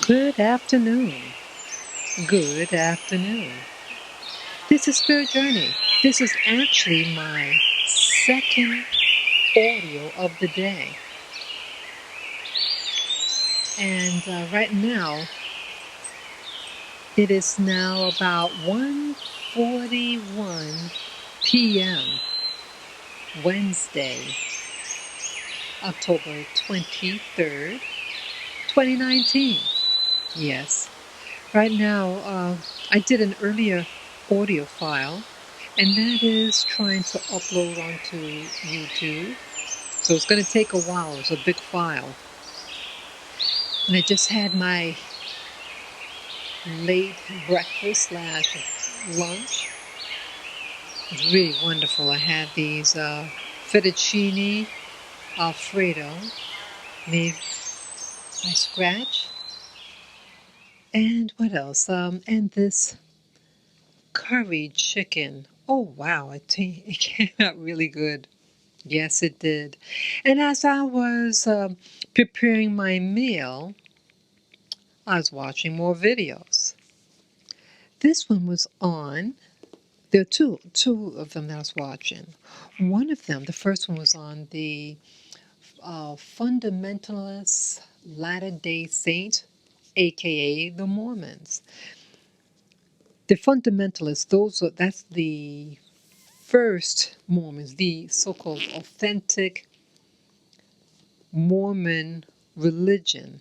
Good afternoon. Good afternoon. This is Spirit Journey. This is actually my second audio of the day. And right now, it is now about 1:41 p.m. Wednesday, October 23rd, 2019. Yes. Right now, I did an earlier audio file, and that is trying to upload onto YouTube. So it's going to take a while. It's a big file. And I just had my late breakfast / lunch. It was really wonderful. I had these fettuccine Alfredo made by scratch. And what else? And this curry chicken. Oh, wow. It came out really good. Yes, it did. And as I was preparing my meal, I was watching more videos. This one was on. There are two of them that I was watching. One of them, the first one was on the fundamentalist Latter-day Saints, aka the Mormons. The fundamentalists, that's the first Mormons, the so-called authentic Mormon religion,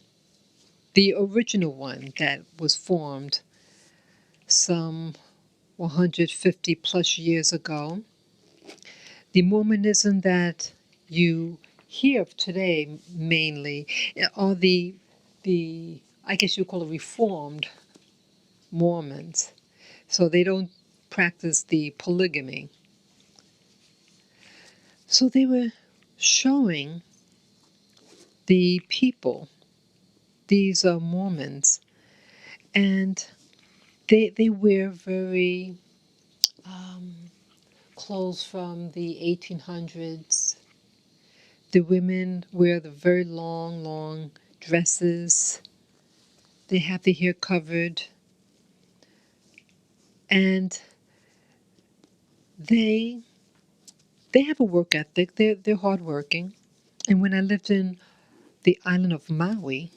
the original one that was formed some 150 plus years ago. The Mormonism that you hear of today mainly are the I guess you call it Reformed Mormons. So they don't practice the polygamy. So they were showing the people, these Mormons, and they wear very clothes from the 1800s. The women wear the very long dresses. They have their hair covered. And they have a work ethic. They're hardworking. And when I lived in the island of Maui,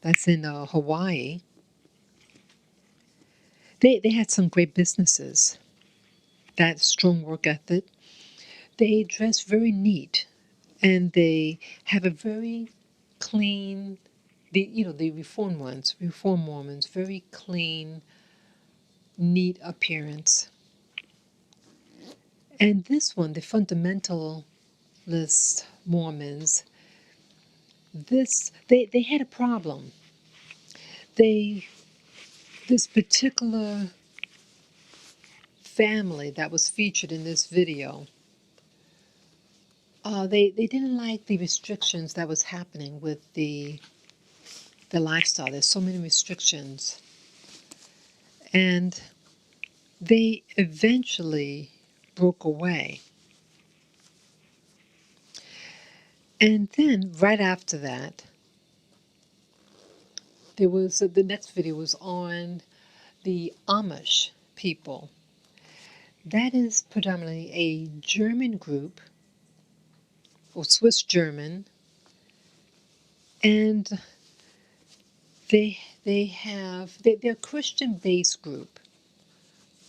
that's in Hawaii, they had some great businesses. That strong work ethic. They dress very neat, and they have a very clean. The Reformed Mormons, very clean, neat appearance. And this one, the fundamentalist Mormons, they had a problem. This particular family that was featured in this video, they didn't like the restrictions that was happening with the lifestyle. There's so many restrictions. And they eventually broke away. And then right after that, there was the next video was on the Amish people. That is predominantly a German group, or Swiss German, and they're a Christian-based group.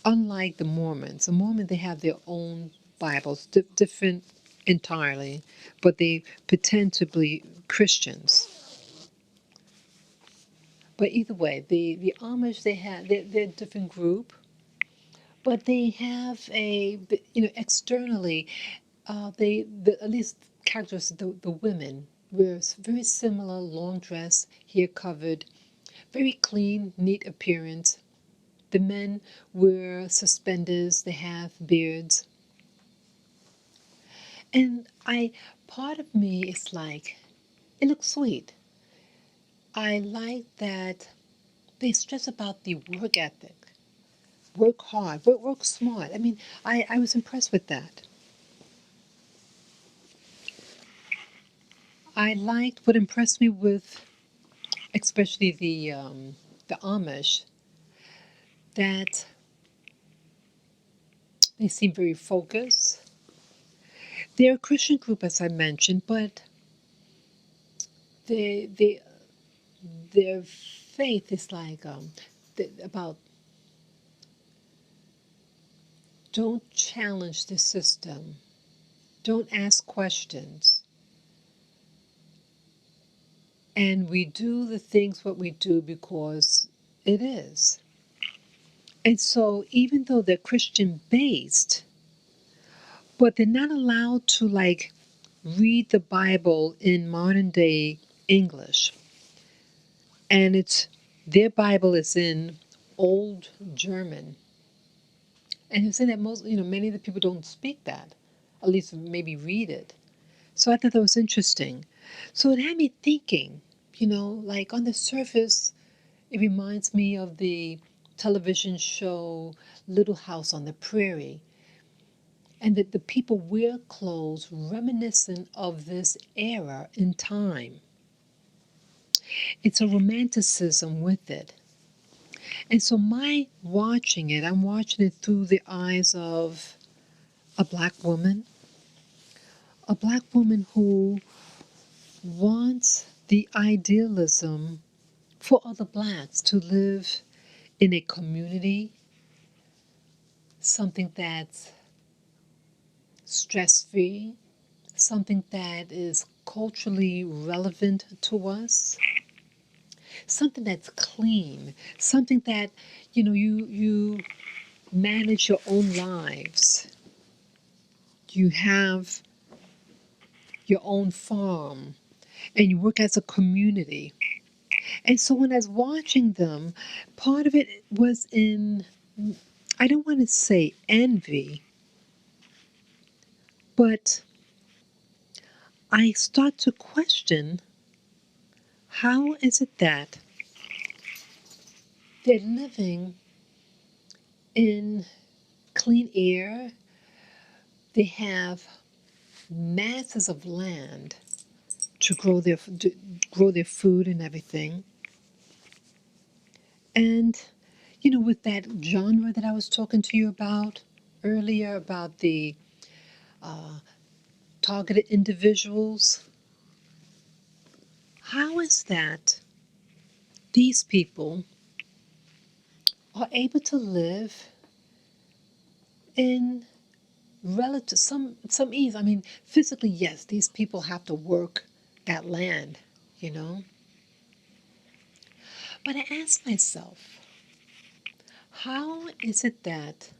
Unlike the Mormons, they have their own Bibles, different entirely, but they pretend to be Christians. But either way, the Amish, they're a different group, but they have externally, at least characteristics, the women wear very similar, long dress, hair covered, very clean, neat appearance. The men wear suspenders, they have beards. And part of me is like, it looks sweet. I like that they stress about the work ethic. Work hard, work smart. I mean, I was impressed with that. What impressed me with especially the Amish, that they seem very focused. They're a Christian group, as I mentioned, but they their faith is like about don't challenge the system, don't ask questions, and we do the things what we do because it is. And so, even though they're Christian based, but they're not allowed to like read the Bible in modern day English. And it's their Bible is in old German. And he said that many of the people don't speak that, at least maybe read it. So I thought that was interesting. So it had me thinking, like on the surface, it reminds me of the television show Little House on the Prairie. And that the people wear clothes reminiscent of this era in time. It's a romanticism with it. And so I'm watching it through the eyes of a black woman who wants the idealism for other blacks to live in a community, something that's stress-free, something that is culturally relevant to us, something that's clean, something that you manage your own lives. You have your own farm and you work as a community. And so when I was watching them, part of it was in, I don't want to say envy, but I start to question, how is it that they're living in clean air? They have masses of land to grow their food and everything. And with that genre that I was talking to you about earlier, about the targeted individuals, how is that these people are able to live in relative some ease? I mean, physically, yes, these people have to work that land, you know. But I ask myself, how is it that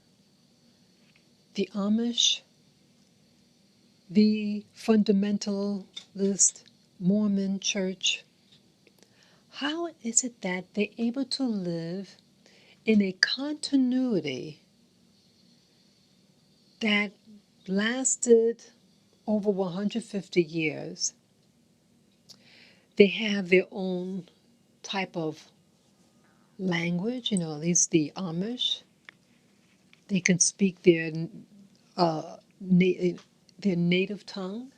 the Amish, the fundamentalist Mormon church, how is it that they're able to live in a continuity that lasted over 150 years? They have their own type of language, at least the Amish. They can speak uh, their native tongue.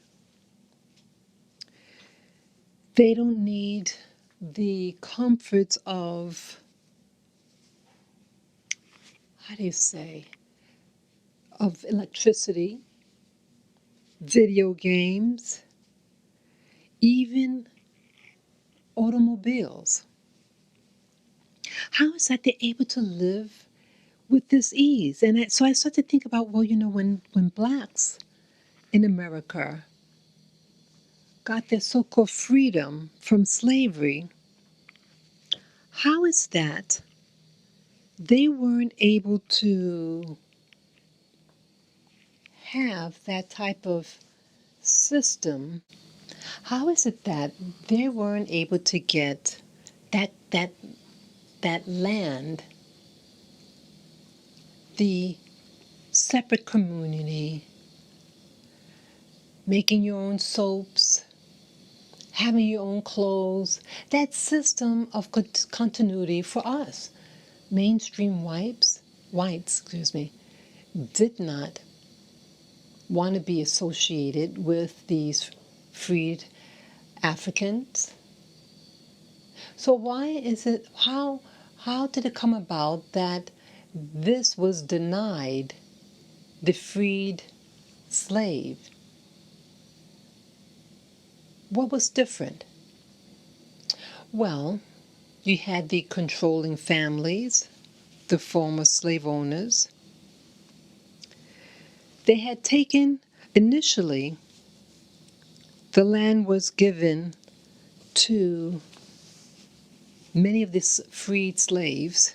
They don't need the comforts of, how do you say, of electricity, video games, even automobiles. How is that they're able to live with this ease? And so I started to think about, well, when blacks in America got their so-called freedom from slavery, how is that they weren't able to have that type of system? How is it that they weren't able to get that land, the separate community, making your own soaps, having your own clothes, that system of continuity for us? Mainstream whites, did not want to be associated with these freed Africans. So why is it, how did it come about that this was denied the freed slave? What was different? Well, you had the controlling families, the former slave owners. They had taken, initially, the land was given to many of these freed slaves,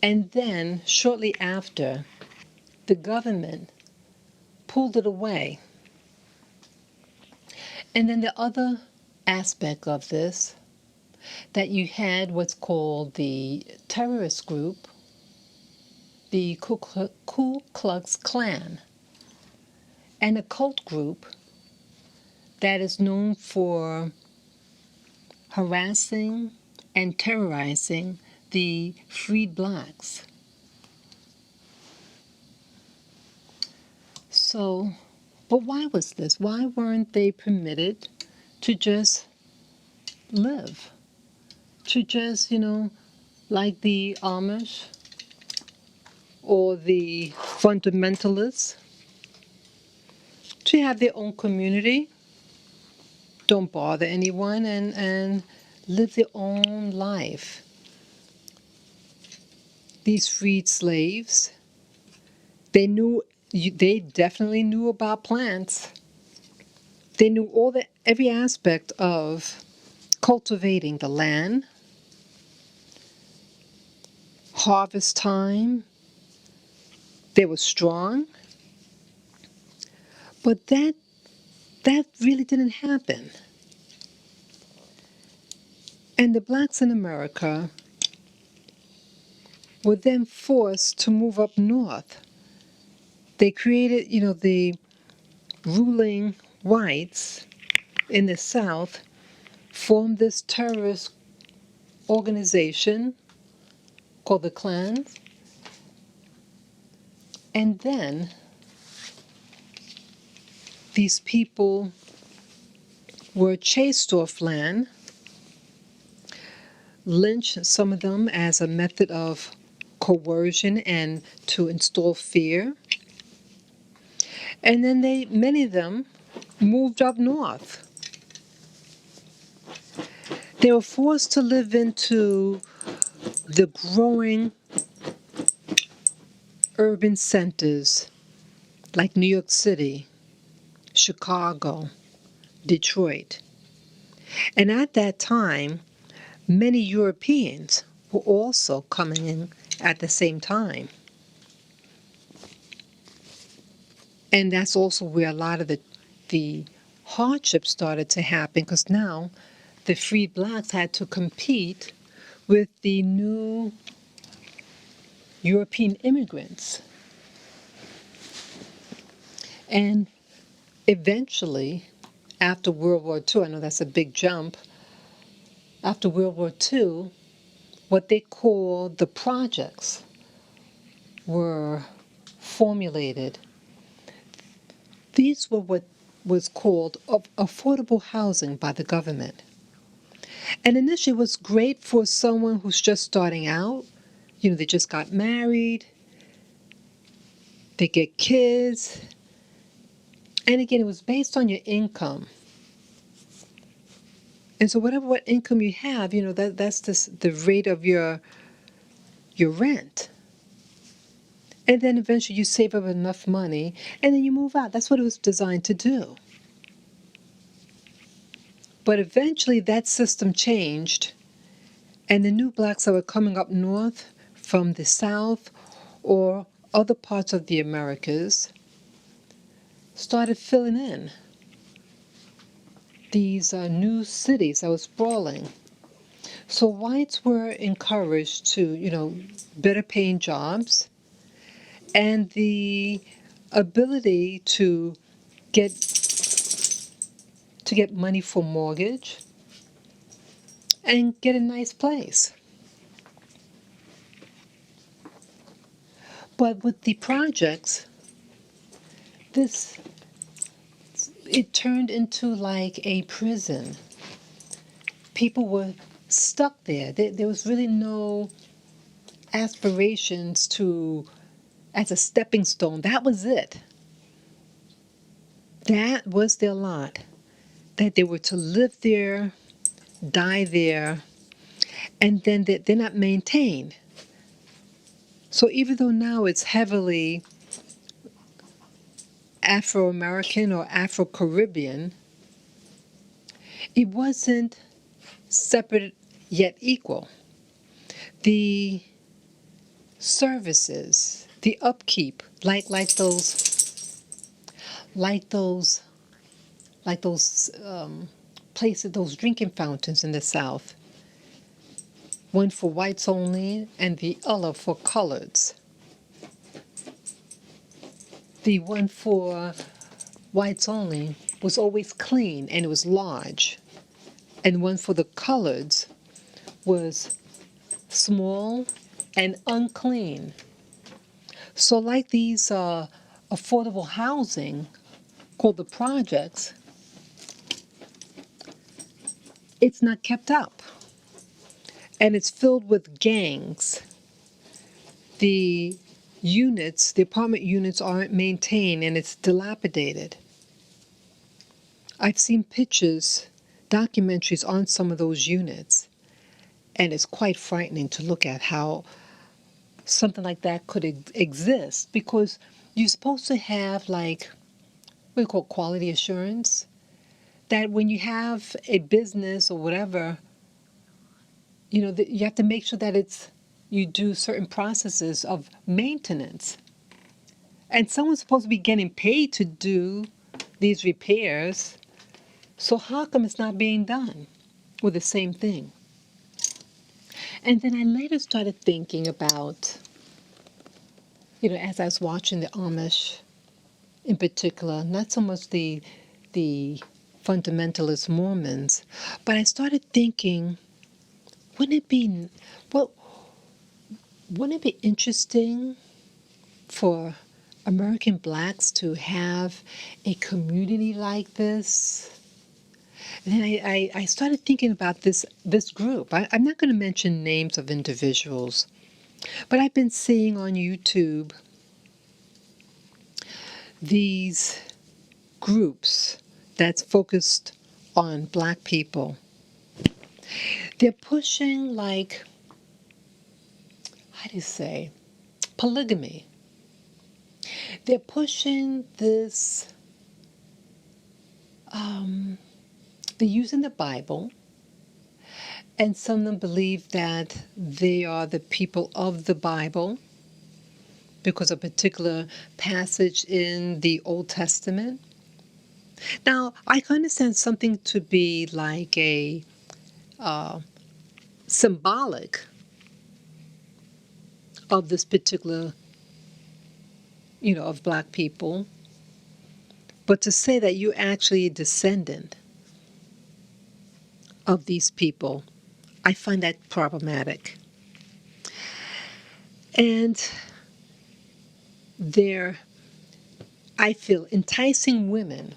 and then, shortly after, the government pulled it away. And then the other aspect of this, that you had what's called the terrorist group, the Ku Klux Klan, and a cult group that is known for harassing and terrorizing the freed blacks. So, but why was this? Why weren't they permitted to just live? To just, like the Amish or the fundamentalists, to have their own community, don't bother anyone, and live their own life. These freed slaves, they definitely knew about plants. They knew every aspect of cultivating the land, harvest time. They were strong, but that really didn't happen. And the blacks in America were then forced to move up north. They created, the ruling whites in the South formed this terrorist organization called the Klans. And then these people were chased off land, lynched, some of them, as a method of coercion and to install fear. And then many of them moved up north. They were forced to live into the growing urban centers like New York City, Chicago, Detroit. And at that time, many Europeans were also coming in at the same time. And that's also where a lot of the hardship started to happen, because now the freed blacks had to compete with the new European immigrants. And eventually, after World War II, I know that's a big jump, after World War II, what they called the projects were formulated. These were what was called affordable housing by the government. And initially it was great for someone who's just starting out. They just got married, they get kids. And again, it was based on your income. And so what income you have, that's the rate of your rent. And then eventually you save up enough money, and then you move out. That's what it was designed to do. But eventually that system changed, and the new blacks that were coming up north from the South or other parts of the Americas started filling in these new cities that were sprawling. So whites were encouraged to, better paying jobs and the ability to get money for mortgage and get a nice place. But with the projects, it turned into like a prison. people were stuck there. There was really no aspirations to, as a stepping stone. That was it. That was their lot. That they were to live there, die there, and then they're not maintained. So even though now it's heavily Afro-American or Afro-Caribbean, it wasn't separate yet equal. The services, the upkeep, like those places, those drinking fountains in the South, one for whites only and the other for coloreds. The one for whites only was always clean and it was large, and one for the coloreds was small and unclean. So like these affordable housing called the projects, it's not kept up. And it's filled with gangs. The apartment units aren't maintained and it's dilapidated. I've seen pictures, documentaries on some of those units, and it's quite frightening to look at how something like that could exist, because you're supposed to have like what we call quality assurance, that when you have a business or whatever, you have to make sure that you do certain processes of maintenance. And someone's supposed to be getting paid to do these repairs. So how come it's not being done with the same thing? And then I later started thinking about, as I was watching the Amish in particular, not so much the fundamentalist Mormons, but I started thinking, wouldn't it be interesting for American blacks to have a community like this? And then I started thinking about this group. I'm not going to mention names of individuals, but I've been seeing on YouTube these groups that's focused on black people. They're pushing, like, how do you say, polygamy. They're pushing this, they're using the Bible, and some of them believe that they are the people of the Bible because of a particular passage in the Old Testament. Now, I can understand something to be like a symbolic of this particular, of black people, but to say that you're actually a descendant of these people, I find that problematic. And they're, I feel, enticing women.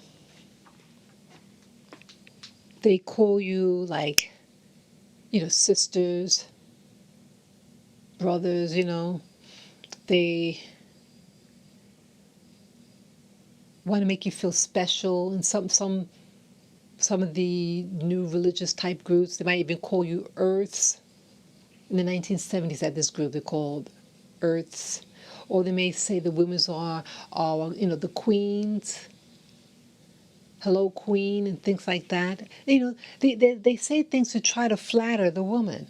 They call you like, sisters, brothers, they want to make you feel special. And some of the new religious type groups, they might even call you Earths. In the 1970s, at this group, they called Earths. Or they may say the women are the queens. Hello, queen, and things like that. They say things to try to flatter the woman,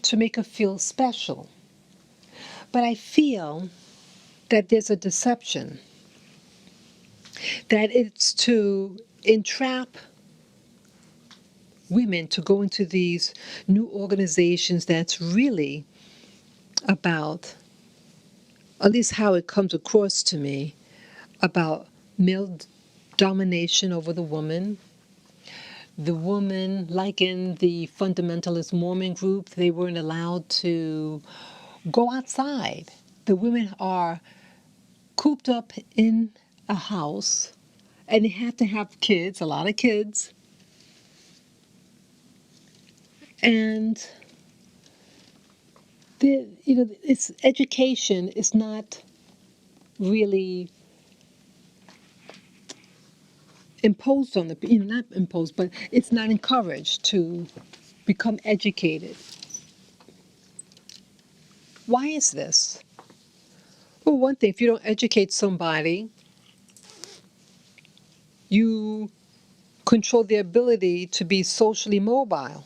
to make her feel special. But I feel that there's a deception, that it's to entrap women to go into these new organizations that's really about, at least how it comes across to me, about male domination over the woman. The woman, like in the fundamentalist Mormon group, they weren't allowed to go outside. The women are cooped up in a house, and they have to have kids, a lot of kids. And it's education is not really imposed on the not imposed, but it's not encouraged to become educated. Why is this? Well, one thing, if you don't educate somebody, you control their ability to be socially mobile.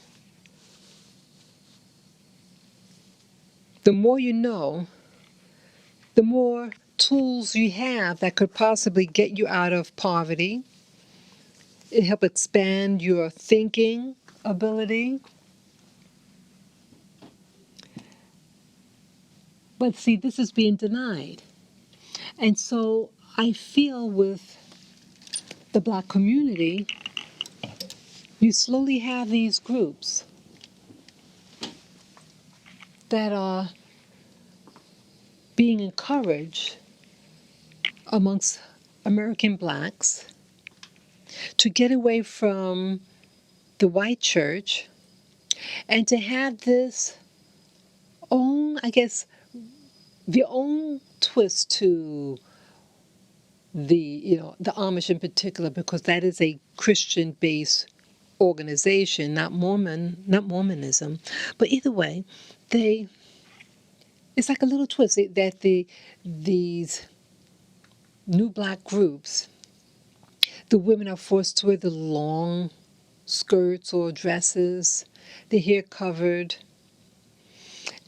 The more you know, the more tools you have that could possibly get you out of poverty. It helps expand your thinking ability. But see, this is being denied. And so I feel with the Black community, you slowly have these groups that are being encouraged amongst American Blacks to get away from the white church and to have this own, I guess, the own twist to the Amish in particular, because that is a Christian-based organization, not Mormonism. But either way, it's like a little twist that these new Black groups, the women are forced to wear the long skirts or dresses, their hair covered,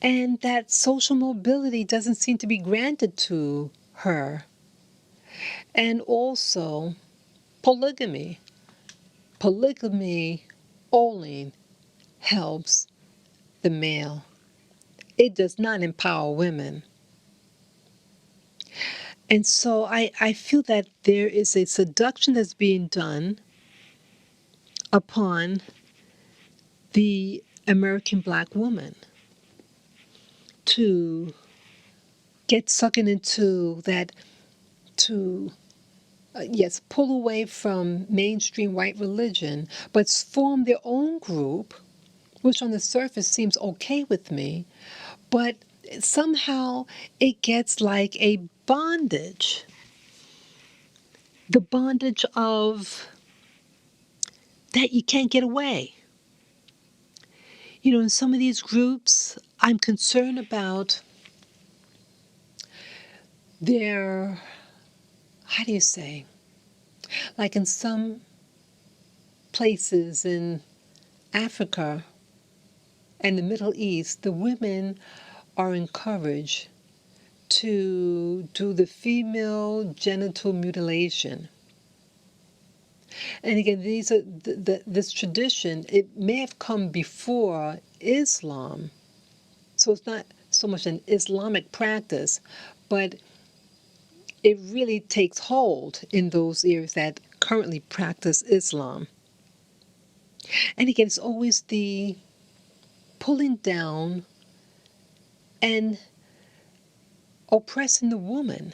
and that social mobility doesn't seem to be granted to her. And also polygamy. Polygamy only helps the male. It does not empower women. And so I feel that there is a seduction that's being done upon the American Black woman to get sucked into that, to yes, pull away from mainstream white religion, but form their own group, which on the surface seems okay with me, but somehow it gets like a bondage. The bondage of that you can't get away. In some of these groups, I'm concerned about their, how do you say, like in some places in Africa and the Middle East, the women are encouraged to do the female genital mutilation. And again, these are this tradition. It may have come before Islam, so it's not so much an Islamic practice, but it really takes hold in those areas that currently practice Islam. And again, it's always the pulling down and oppressing the woman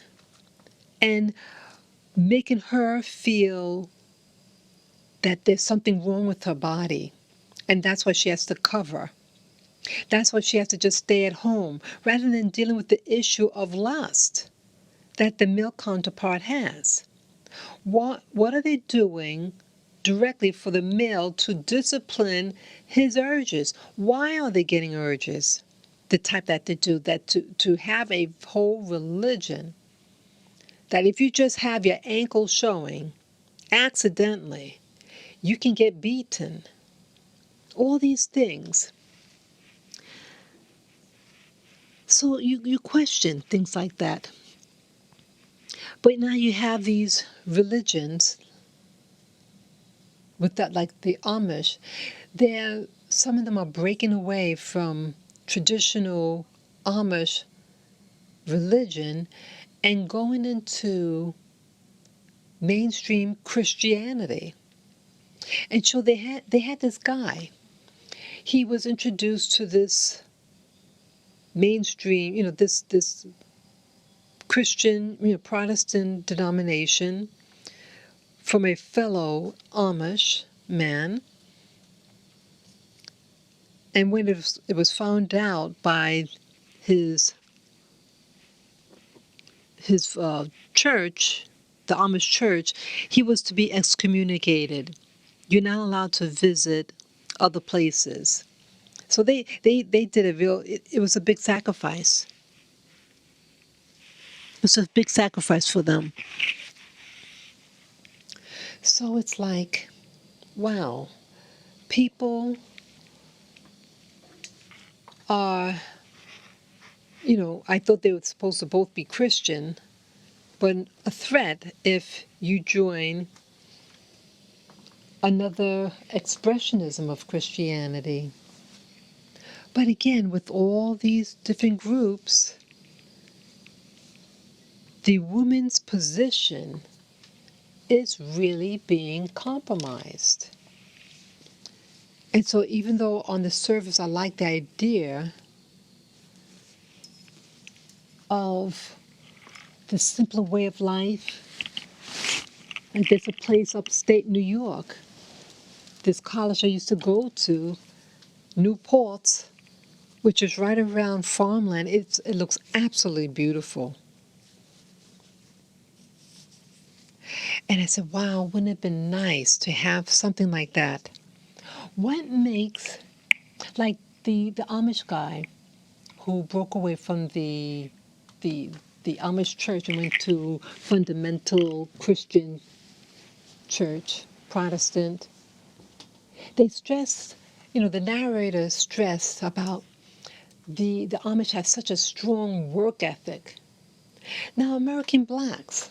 and making her feel that there's something wrong with her body. And that's why she has to cover. That's why she has to just stay at home rather than dealing with the issue of lust that the male counterpart has. What are they doing directly for the male to discipline his urges? Why are they getting urges? The type that they do, that to have a whole religion that if you just have your ankle showing accidentally, you can get beaten. All these things. So you question things like that. But now you have these religions with that, like the Amish. Some of them are breaking away from traditional Amish religion and going into mainstream Christianity. And so they had this guy. He was introduced to this mainstream, this Christian, Protestant denomination from a fellow Amish man. And when it was found out by his church, the Amish church, he was to be excommunicated. You're not allowed to visit other places. So they did it was a big sacrifice. It was a big sacrifice for them. So it's like, wow, people are, I thought they were supposed to both be Christian, but a threat if you join another expressionism of Christianity. But again, with all these different groups, the woman's position is really being compromised. And so even though on the surface I like the idea of the simpler way of life, like there's a place upstate New York, this college I used to go to, Newport, which is right around farmland. It looks absolutely beautiful. And I said, wow, wouldn't it have been nice to have something like that? What makes, like the Amish guy who broke away from the Amish church and went to fundamental Christian church, Protestant, they stressed, the narrator stressed about the Amish have such a strong work ethic. Now, American blacks,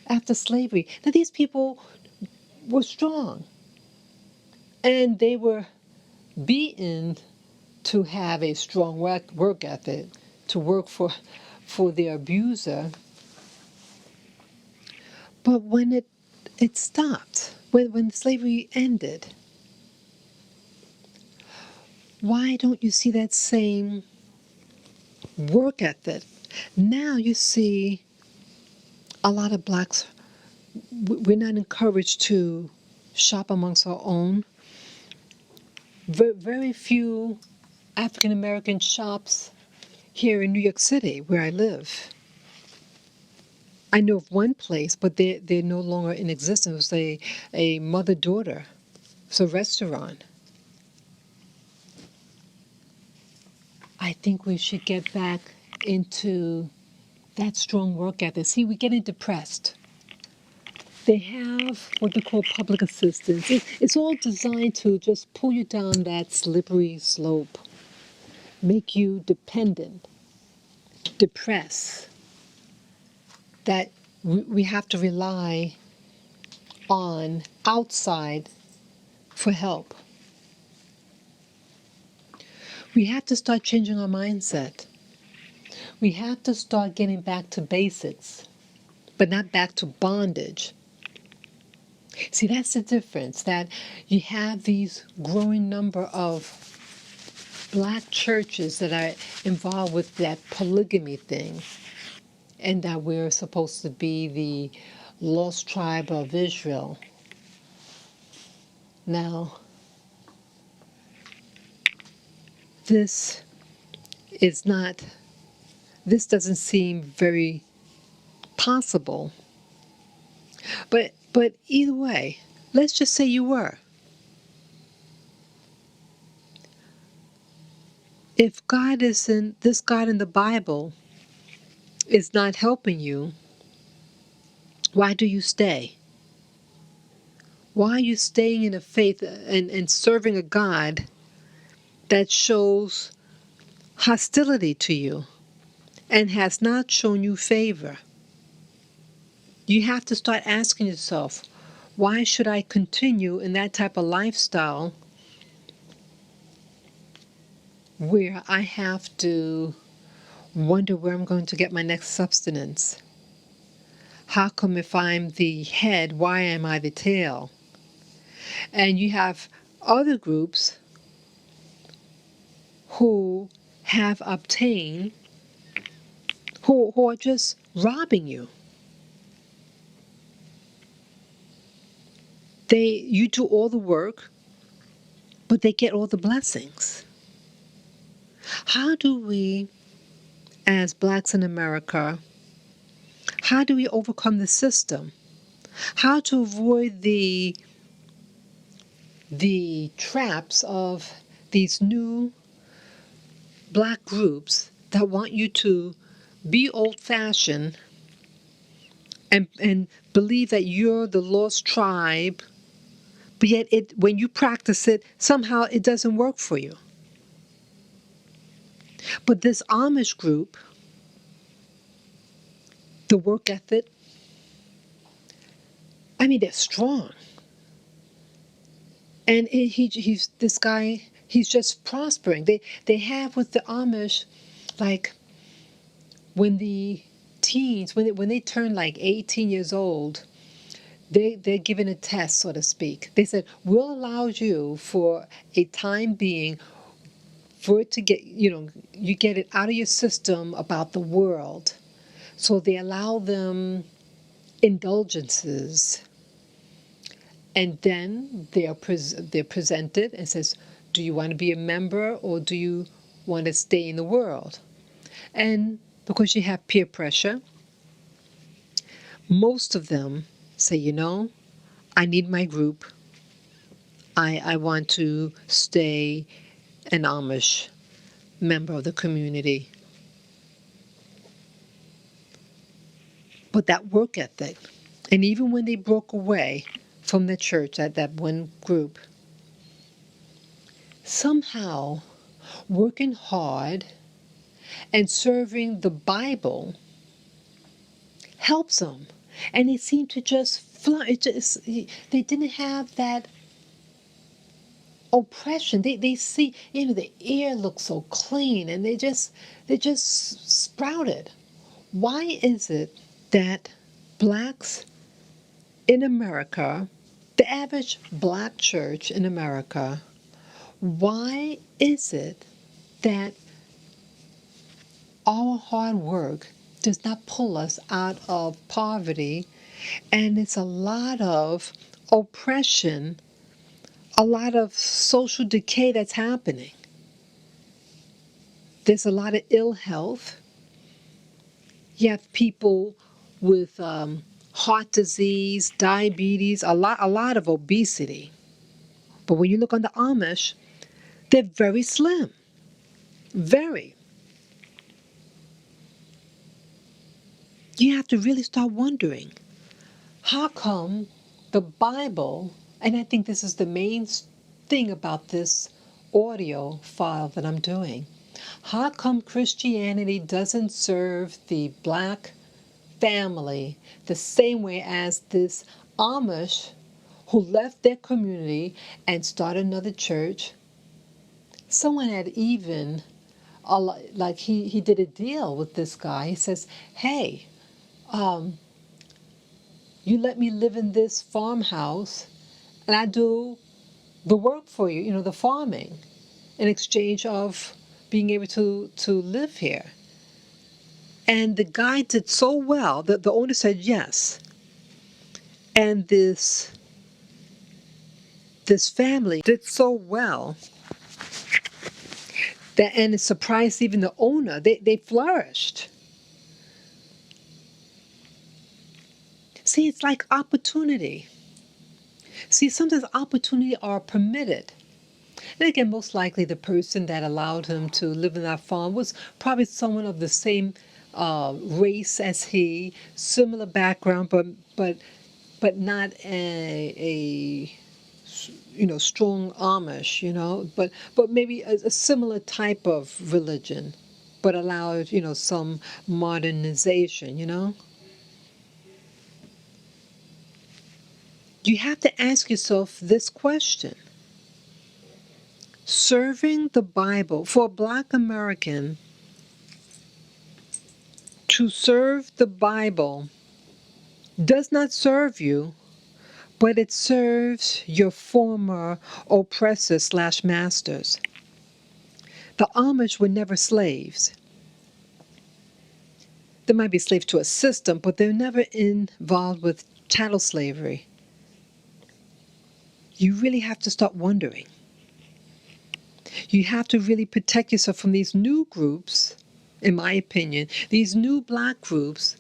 after slavery, now these people were strong. And they were beaten to have a strong work ethic, to work for their abuser. But when it stopped, when slavery ended, why don't you see that same work ethic? Now you see a lot of blacks, we're not encouraged to shop amongst our own. Very few African American shops here in New York City, where I live. I know of one place, but they're no longer in existence. It was a mother-daughter. It's a restaurant. I think we should get back into that strong work ethic. See, we're getting depressed. They have what they call public assistance. It's all designed to just pull you down that slippery slope, make you dependent, depressed, that we have to rely on outside for help. We have to start changing our mindset. We have to start getting back to basics, but not back to bondage. See, that's the difference, that you have these growing number of black churches that are involved with that polygamy thing, and that we're supposed to be the lost tribe of Israel. Now, this doesn't seem very possible. But either way, let's just say you were. If this God in the Bible is not helping you, why do you stay? Why are you staying in a faith and serving a God that shows hostility to you and has not shown you favor? You have to start asking yourself, why should I continue in that type of lifestyle where I have to wonder where I'm going to get my next sustenance? How come if I'm the head, why am I the tail? And you have other groups who have obtained, who are just robbing you. You do all the work, but they get all the blessings. How do we, as blacks in America, how do we overcome the system? How to avoid the traps of these new black groups that want you to be old-fashioned and believe that you're the lost tribe, but yet when you practice it, somehow it doesn't work for you. But this Amish group, the work ethic, I mean, they're strong. And he's this guy, he's just prospering. They have with the Amish, like when the teens, when they turn like 18 years old, they're given a test, so to speak. They said, we'll allow you for a time being for it to get, you get it out of your system about the world. So they allow them indulgences. And then they're presented and says, do you want to be a member or do you want to stay in the world? And because you have peer pressure, most of them say, I need my group. I want to stay an Amish member of the community. But that work ethic, and even when they broke away from the church, that one group, somehow working hard and serving the Bible helps them. And they seem to just they didn't have that oppression. They see, the air looks so clean and they just sprouted. Why is it that blacks in America, the average black church in America, why is it that our hard work does not pull us out of poverty, and it's a lot of oppression, a lot of social decay that's happening? There's a lot of ill health. You have people with heart disease, diabetes, a lot of obesity. But when you look on the Amish, they're very slim. Very. You have to really start wondering, how come the Bible, and I think this is the main thing about this audio file that I'm doing, how come Christianity doesn't serve the black family the same way as this Amish who left their community and started another church? Someone had even, like he did a deal with this guy. He says, hey, you let me live in this farmhouse and I do the work for you, the farming, in exchange of being able to live here. And the guy did so well that the owner said yes. And this family did so well that, and it surprised even the owner, they flourished. See, it's like opportunity. See, sometimes opportunity are permitted. And again, most likely the person that allowed him to live in that farm was probably someone of the same race as he, similar background, but not a strong Amish, but maybe a similar type of religion, but allowed, some modernization, You have to ask yourself this question. Serving the Bible, for a black American, to serve the Bible does not serve you, but it serves your former oppressors/masters. The Amish were never slaves. They might be slaves to a system, but they're never involved with chattel slavery. You really have to start wondering, You have to really protect yourself from these new groups, in my opinion, these new black groups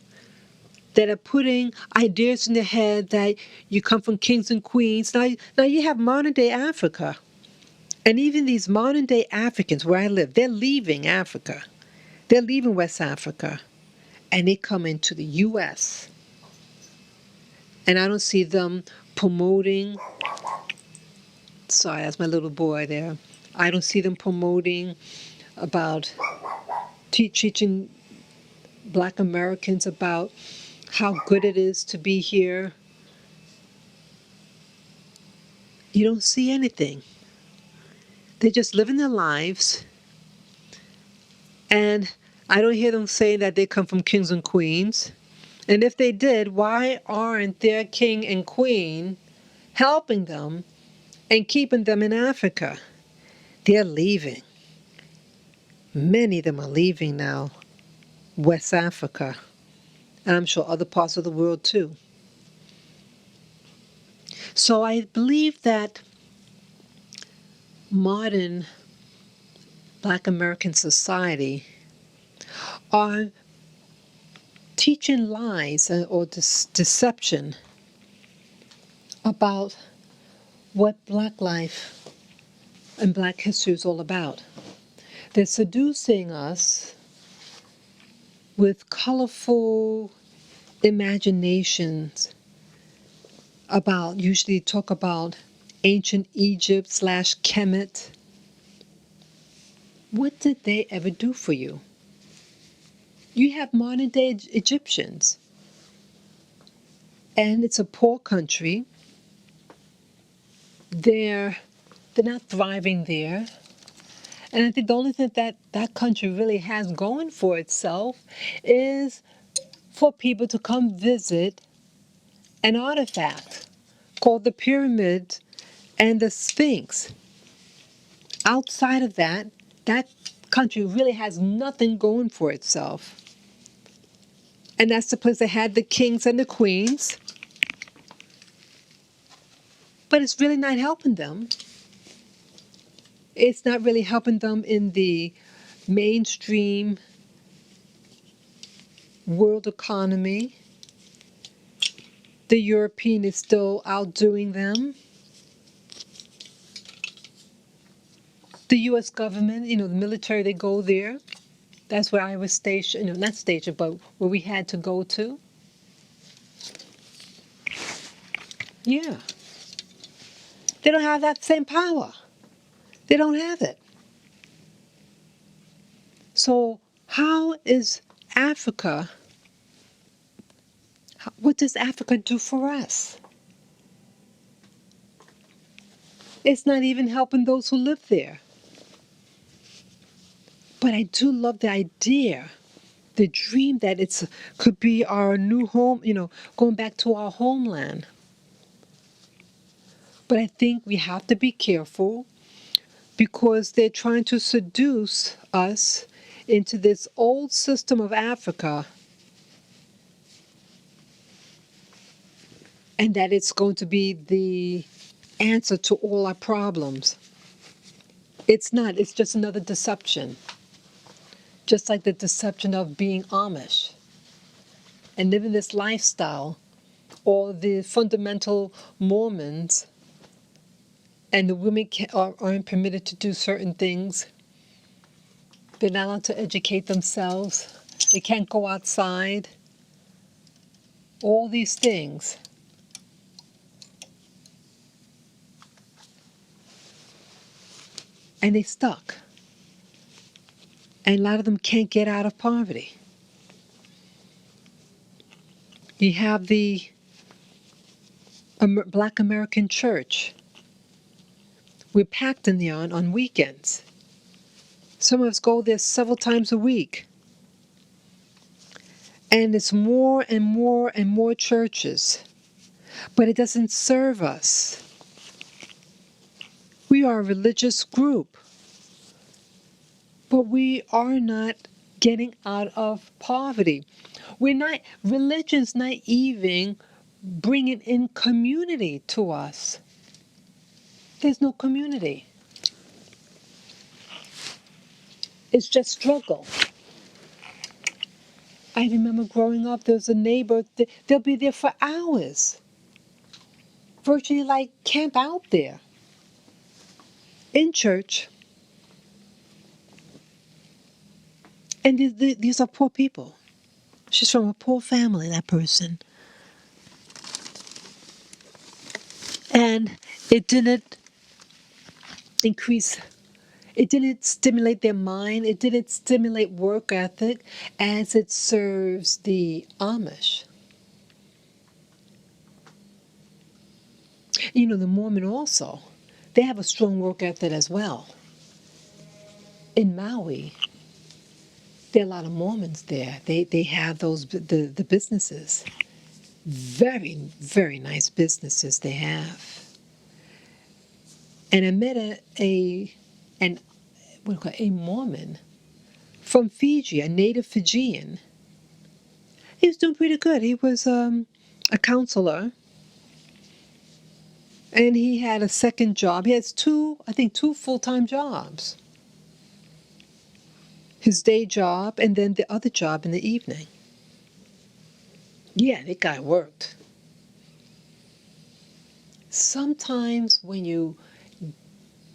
that are putting ideas in the head that you come from kings and queens. Now you have modern day Africa. And even these modern day Africans where I live, they're leaving Africa. They're leaving West Africa. And they come into the U.S. And I don't see them promoting. Sorry, that's my little boy there. I don't see them promoting about teaching black Americans about how good it is to be here. You don't see anything. They're just living their lives. And I don't hear them saying that they come from kings and queens. And if they did, why aren't their king and queen helping them and keeping them in Africa? They're leaving. Many of them are leaving now, West Africa. And I'm sure other parts of the world too. So I believe that modern Black American society are teaching lies or deception about what Black life and Black history is all about. They're seducing us with colorful imaginations about, usually talk about ancient Egypt / Kemet. What did they ever do for you? You have modern day Egyptians. And it's a poor country. They're not thriving there. And I think the only thing that country really has going for itself is for people to come visit an artifact called the pyramid and the Sphinx. Outside of that country really has nothing going for itself. And that's the place that had the kings and the queens. But it's really not helping them. It's not really helping them in the mainstream world economy. The European is still outdoing them. The U.S. government, the military, they go there. That's where I was stationed, not stationed, but where we had to go to. Yeah. They don't have that same power. They don't have it. So how is Africa, what does Africa do for us? It's not even helping those who live there. But I do love the idea, the dream that it could be our new home, going back to our homeland. But I think we have to be careful because they're trying to seduce us into this old system of Africa, and that it's going to be the answer to all our problems. It's not. It's just another deception. Just like the deception of being Amish and living this lifestyle, or the fundamental Mormons, and the women aren't permitted to do certain things. They're not allowed to educate themselves. They can't go outside. All these things. And they stuck. And a lot of them can't get out of poverty. You have the Black American Church. We're packed in there on weekends. Some of us go there several times a week. And it's more and more and more churches. But it doesn't serve us. We are a religious group. But we are not getting out of poverty. Religion's not even bringing in community to us. There's no community. It's just struggle. I remember growing up, there was a neighbor, they'll be there for hours, virtually like camp out there in church. And these are poor people. She's from a poor family, that person. And it didn't increase, it didn't stimulate their mind, it didn't stimulate work ethic as it serves the Amish. You know, the Mormon also, they have a strong work ethic as well. In Maui, there are a lot of Mormons there. They have the businesses. Very, very nice businesses they have. And I met a Mormon from Fiji, a native Fijian. He was doing pretty good. He was a counselor, and he had a second job. He has two full-time jobs. His day job and then the other job in the evening. Yeah, that guy worked. Sometimes when you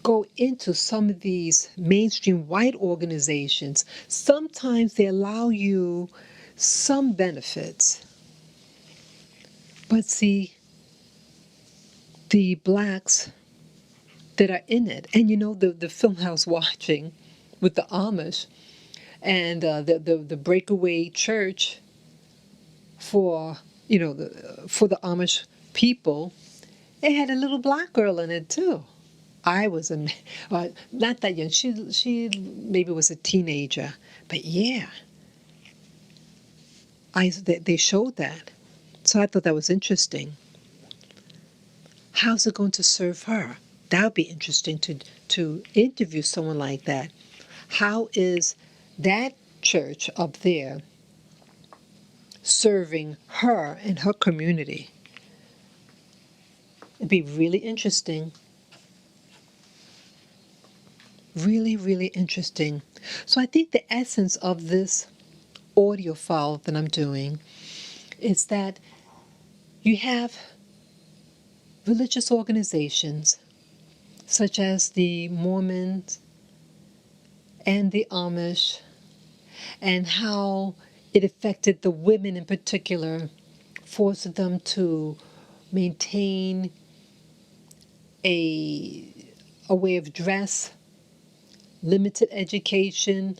go into some of these mainstream white organizations, sometimes they allow you some benefits. But see, the blacks that are in it, and you know the film I was watching with the Amish and the breakaway church for for the Amish people, it had a little black girl in it too. I was not that young. She maybe was a teenager, but yeah, they showed that, so I thought that was interesting. How's it going to serve her? That would be interesting to interview someone like that. How is that church up there serving her and her community? It'd be really interesting. Really, really interesting. So I think the essence of this audio file that I'm doing is that you have religious organizations such as the Mormons and the Amish, and how it affected the women in particular, forced them to maintain a way of dress, limited education,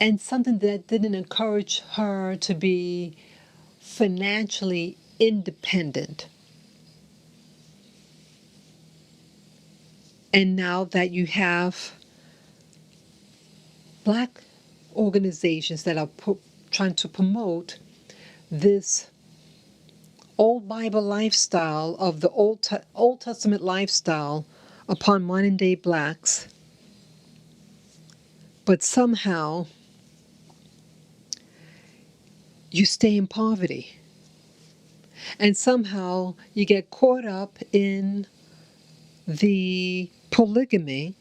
and something that didn't encourage her to be financially independent. And now that you have black organizations that are trying to promote this old Bible lifestyle of the Old Testament lifestyle upon modern day blacks, but somehow you stay in poverty, and somehow you get caught up in the polygamy,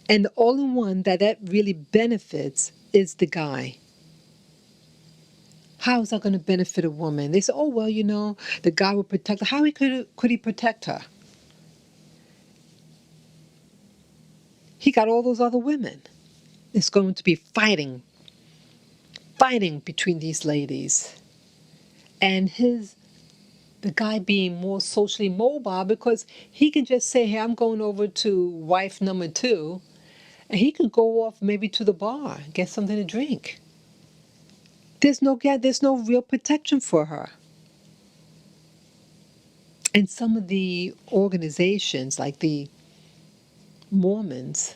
and the only one that really benefits is the guy. How is that going to benefit a woman? They say, oh, well, the guy will protect her. How could he protect her? He got all those other women. It's going to be fighting between these ladies. And the guy being more socially mobile, because he can just say, hey, I'm going over to wife number 2, and he can go off maybe to the bar, get something to drink. There's no real protection for her. And some of the organizations, like the Mormons,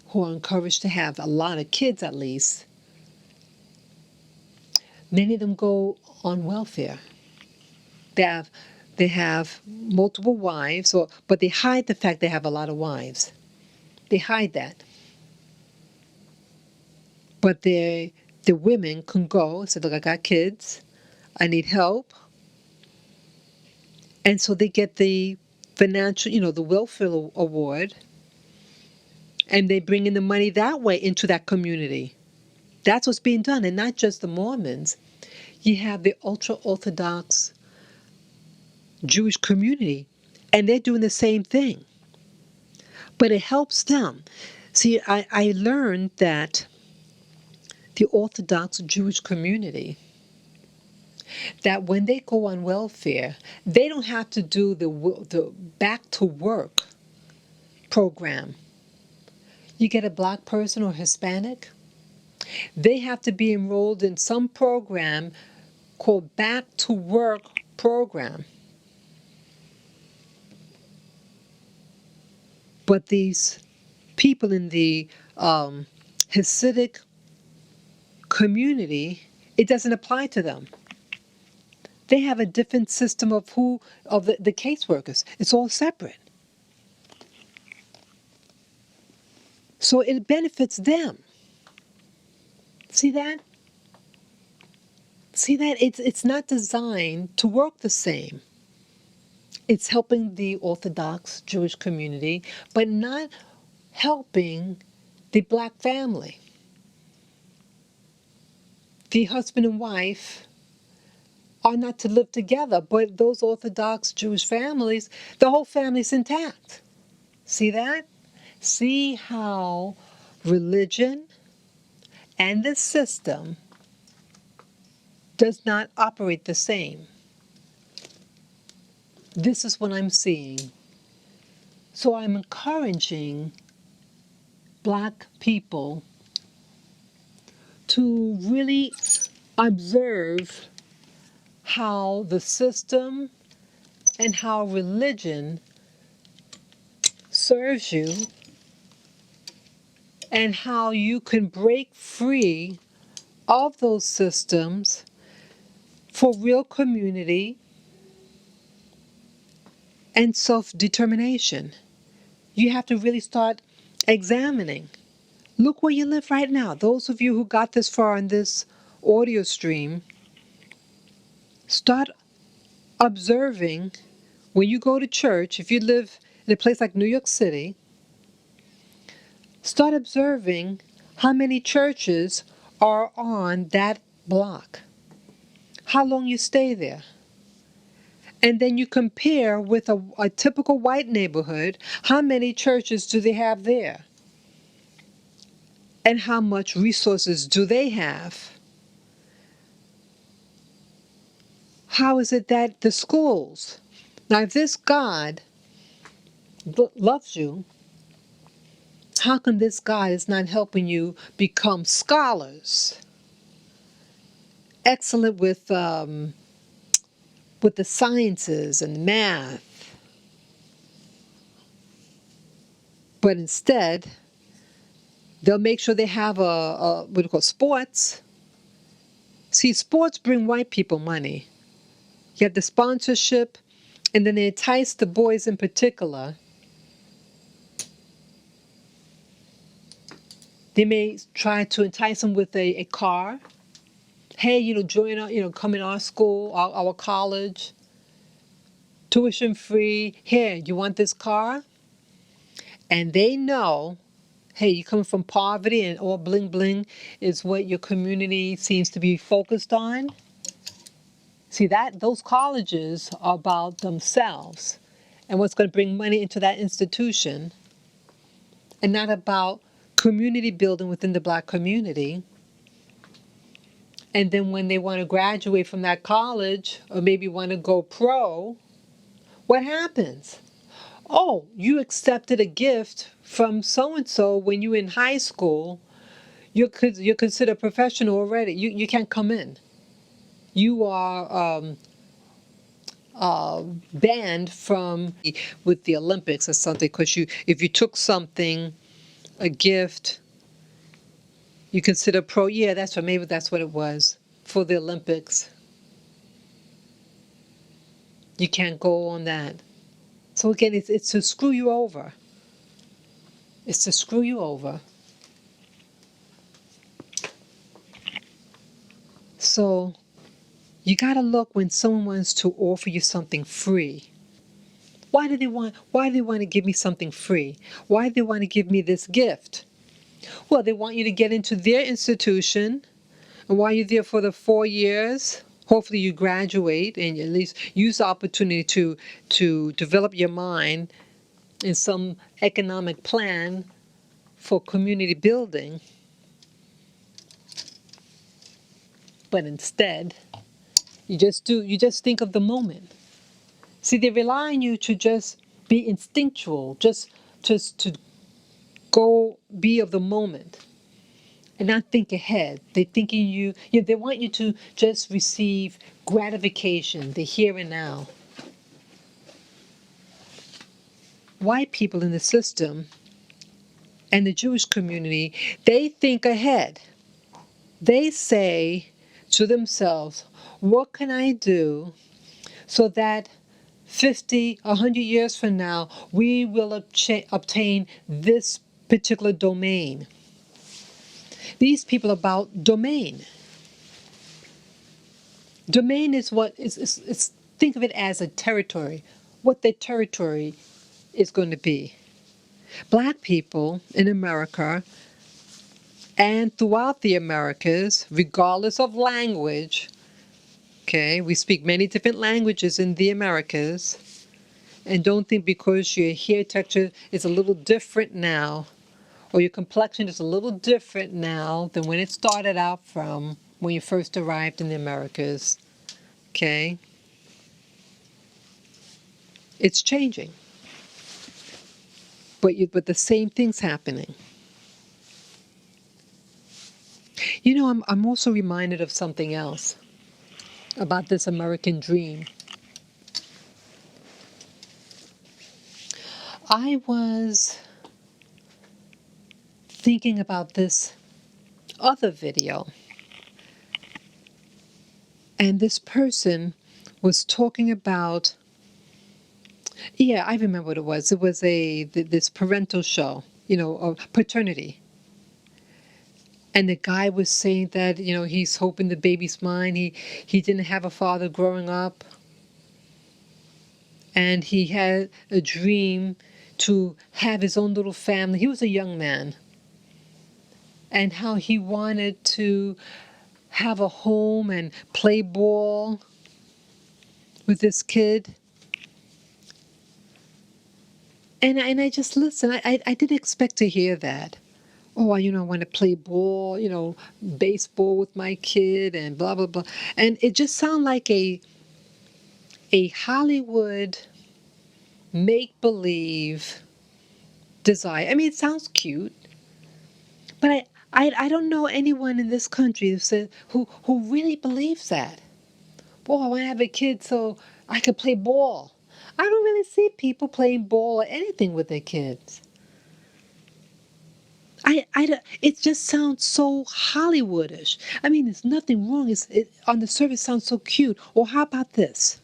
who are encouraged to have a lot of kids at least, many of them go on welfare. They have multiple wives, but they hide the fact they have a lot of wives. They hide that. But the women can go, say, look, I got kids, I need help. And so they get the financial, the welfare award, And they bring in the money that way into that community. That's what's being done. And not just the Mormons. You have the ultra-Orthodox Jewish community, and they're doing the same thing. But it helps them. See, I learned that the Orthodox Jewish community, that when they go on welfare, they don't have to do the back to work program. You get a black person or Hispanic, they have to be enrolled in some program called back to work program. But these people in the Hasidic community, it doesn't apply to them. They have a different system of the caseworkers. It's all separate. So it benefits them. See that? See that? It's not designed to work the same. It's helping the Orthodox Jewish community, but not helping the black family. The husband and wife are not to live together, but those Orthodox Jewish families, the whole family's intact. See that? See how religion and the system does not operate the same. This is what I'm seeing. So I'm encouraging black people to really observe how the system and how religion serves you, and how you can break free of those systems for real community and self-determination. You have to really start examining. Look where you live right now. Those of you who got this far on this audio stream, start observing when you go to church. If you live in a place like New York City, start observing how many churches are on that block, how long you stay there. And then you compare with a typical white neighborhood, how many churches do they have there? And how much resources do they have? How is it that the schools? Now, if this God loves you, how come this God is not helping you become scholars, excellent with the sciences and math? But instead, they'll make sure they have what do you call sports. See, sports bring white people money. You have the sponsorship, and then they entice the boys in particular. They may try to entice them with a car. Hey, join our, come in our school, our college, tuition free. Here, you want this car? And they know, hey, you come from poverty and all bling bling is what your community seems to be focused on. See, those colleges are about themselves and what's going to bring money into that institution, and not about community building within the black community. And then when they want to graduate from that college, or maybe want to go pro, what happens? Oh, you accepted a gift from so-and-so when you were in high school. You're considered a professional already. You can't come in. You are banned from with the Olympics or something, because if you took something, a gift, you consider pro. Yeah, that's what. Maybe that's what it was for the Olympics. You can't go on that. So again, it's to screw you over. It's to screw you over. So you got to look when someone wants to offer you something free. Why do they want to give me something free? Why do they want to give me this gift? Well, they want you to get into their institution, and while you're there for the 4 years, hopefully you graduate and you at least use the opportunity to develop your mind in some economic plan for community building. But instead, you just think of the moment. See, they rely on you to just be instinctual, just to go be of the moment and not think ahead. They thinking they want you to just receive gratification, the here and now. White people in the system and the Jewish community, they think ahead. They say to themselves, what can I do so that 50, 100 years from now, we will obtain this particular domain? These people about domain. Domain is what is think of it as a territory, what the territory is going to be. Black people in America and throughout the Americas, regardless of language, okay, we speak many different languages in the Americas, and don't think because your hair texture is a little different now, or your complexion is a little different now than when it started out from when you first arrived in the Americas, okay? It's changing. But the same thing's happening. You know, I'm also reminded of something else about this American dream. I was thinking about this other video, and this person was talking about, yeah, I remember what it was. It was this parental show, paternity. And the guy was saying that, he's hoping the baby's mine. He didn't have a father growing up. And he had a dream to have his own little family. He was a young man. And how he wanted to have a home and play ball with this kid. And I just listened. I didn't expect to hear that. Oh, I want to play ball, baseball with my kid and blah, blah, blah. And it just sounded like a Hollywood make-believe desire. I mean, it sounds cute, but I don't know anyone in this country who really believes that. Well, I want to have a kid so I could play ball. I don't really see people playing ball or anything with their kids. It just sounds so Hollywoodish. I mean, there's nothing wrong. On the surface, it sounds so cute. Or how about this?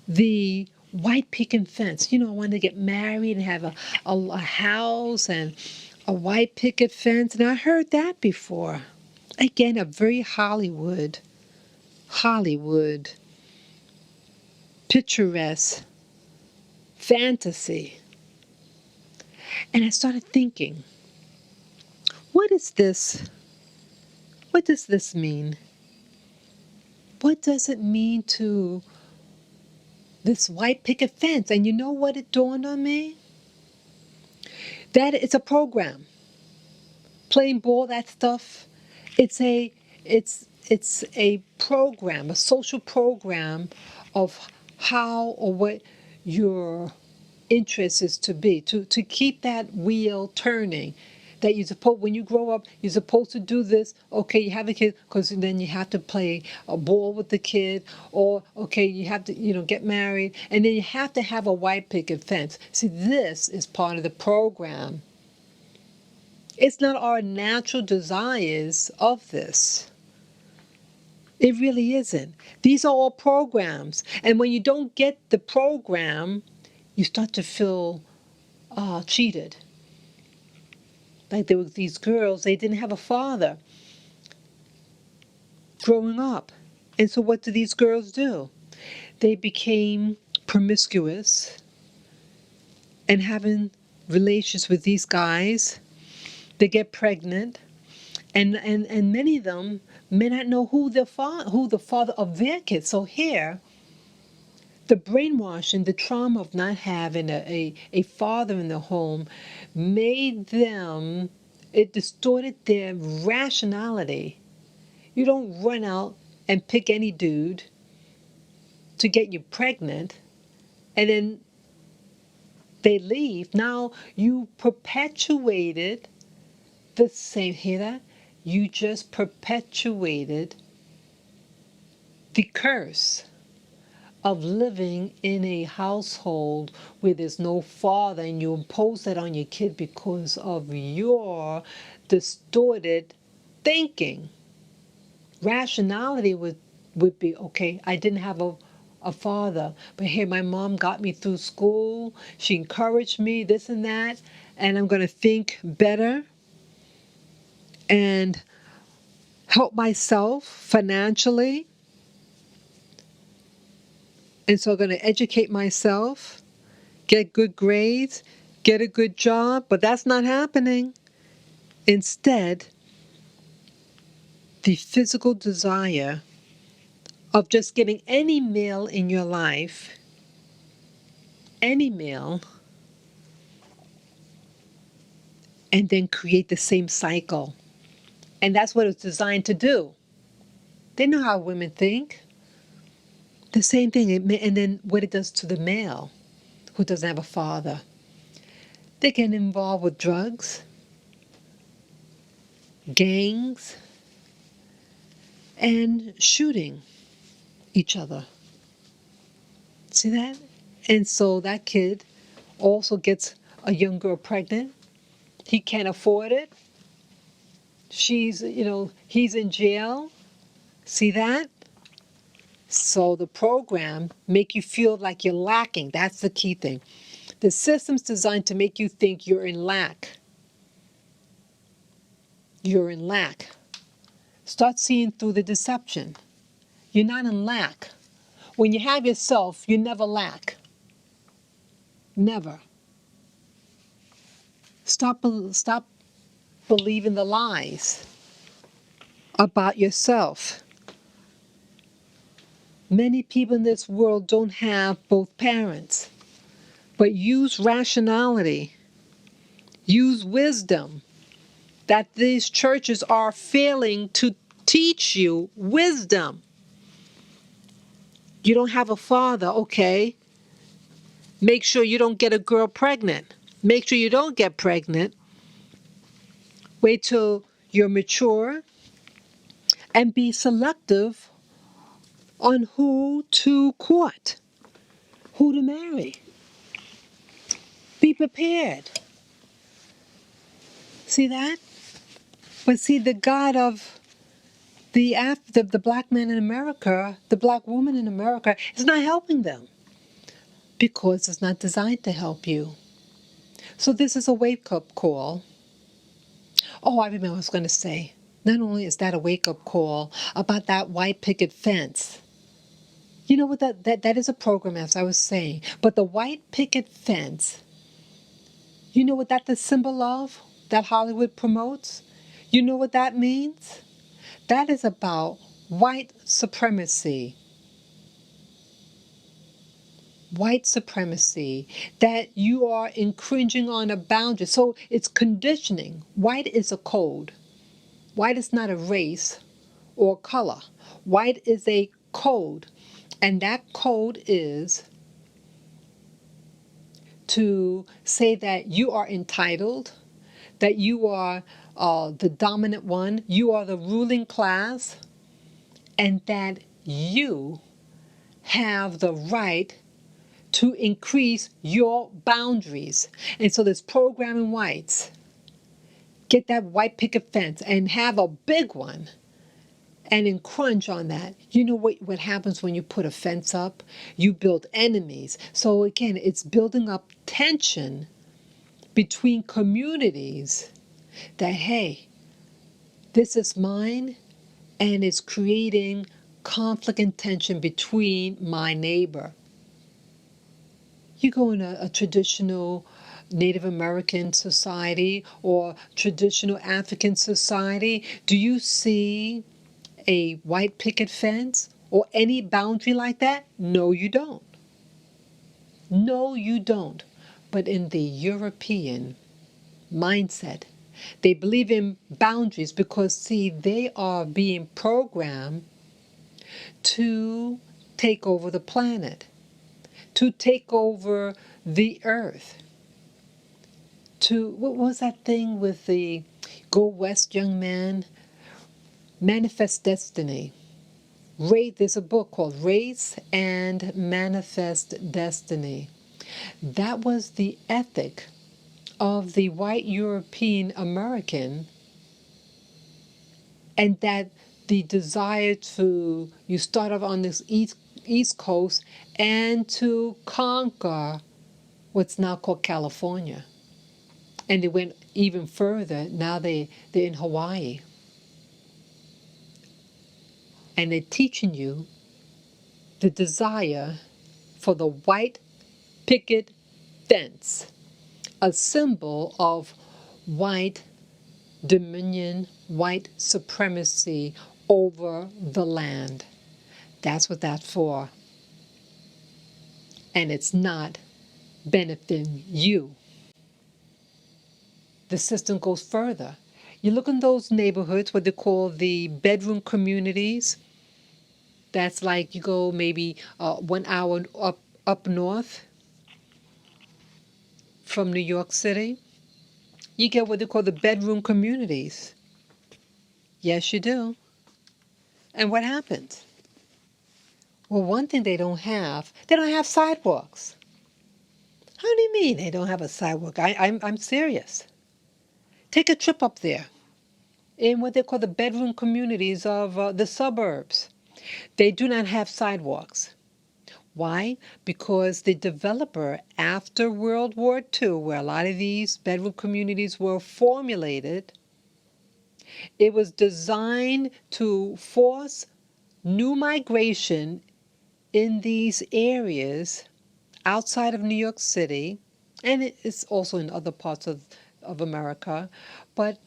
The white picket fence. I wanted to get married and have a house and a white picket fence. And I heard that before. Again, a very Hollywood, picturesque fantasy. And I started thinking, what is this? What does this mean? What does it mean to this white picket fence? And you know what it dawned on me? That it's a program. Playing ball, that stuff. It's a program, a social program of how or what your interest is to be, to keep that wheel turning. That when you grow up, you're supposed to do this. Okay, you have a kid, because then you have to play a ball with the kid, or okay, you have to, get married, and then you have to have a white picket fence. See, this is part of the program. It's not our natural desires of this. It really isn't. These are all programs, and when you don't get the program, you start to feel cheated. Like there were these girls, they didn't have a father growing up. And so what do these girls do? They became promiscuous and having relations with these guys. They get pregnant, and many of them may not know who the father of their kids. So here, the brainwashing, the trauma of not having a father in the home made them, it distorted their rationality. You don't run out and pick any dude to get you pregnant and then they leave. Now you perpetuated the same, hear that? You just perpetuated the curse of living in a household where there's no father, and you impose that on your kid because of your distorted thinking. Rationality would be, okay, I didn't have a father, but here my mom got me through school, she encouraged me, this and that, and I'm going to think better and help myself financially. And so I'm going to educate myself, get good grades, get a good job, but that's not happening. Instead, the physical desire of just getting any male in your life, any male, and then create the same cycle. And that's what it's designed to do. They know how women think. The same thing, and then what it does to the male who doesn't have a father. They get involved with drugs, gangs, and shooting each other. See that? And so that kid also gets a young girl pregnant. He can't afford it. He's in jail. See that? So the program make you feel like you're lacking. That's the key thing. The system's designed to make you think you're in lack. You're in lack. Start seeing through the deception. You're not in lack. When you have yourself, you never lack. Never. Stop believing the lies about yourself. Many people in this world don't have both parents, but use rationality, use wisdom, that these churches are failing to teach you wisdom. You don't have a father, okay. Make sure you don't get a girl pregnant. Make sure you don't get pregnant. Wait till you're mature and be selective on who to court, who to marry. Be prepared. See that? But see, the God of the black man in America, the black woman in America, is not helping them because it's not designed to help you. So this is a wake-up call. Oh, I remember I was going to say, not only is that a wake-up call about that white picket fence. You know what, that is a program, as I was saying. But the white picket fence, you know what that's the symbol of that Hollywood promotes? You know what that means? That is about white supremacy. White supremacy, that you are infringing on a boundary. So it's conditioning. White is a code. White is not a race or color. White is a code. And that code is to say that you are entitled, that you are the dominant one, you are the ruling class, and that you have the right to increase your boundaries. And so there's programming whites. Get that white picket fence and have a big one and encroach on that. You know what happens when you put a fence up? You build enemies. So again, it's building up tension between communities that, hey, this is mine, and it's creating conflict and tension between my neighbor. You go in a traditional Native American society or traditional African society, do you see a white picket fence or any boundary like that? No, you don't. No, you don't. But in the European mindset, they believe in boundaries because, see, they are being programmed to take over the planet, to take over the earth. What was that thing with the Go West young man? Manifest Destiny. There's a book called Race and Manifest Destiny. That was the ethic of the white European American, and that the desire to, you start off on this East Coast and to conquer what's now called California. And they went even further. Now they're in Hawaii. And they're teaching you the desire for the white picket fence, a symbol of white dominion, white supremacy over the land. That's what that's for. And it's not benefiting you. The system goes further. You look in those neighborhoods, what they call the bedroom communities. That's like you go maybe 1 hour up north from New York City. You get what they call the bedroom communities. Yes, you do. And what happens? Well, one thing they don't have sidewalks. How do you mean they don't have a sidewalk? I'm serious. Take a trip up there in what they call the bedroom communities of the suburbs. They do not have sidewalks. Why? Because the developer, after World War II, where a lot of these bedroom communities were formulated, it was designed to force new migration in these areas outside of New York City, and it's also in other parts of America, but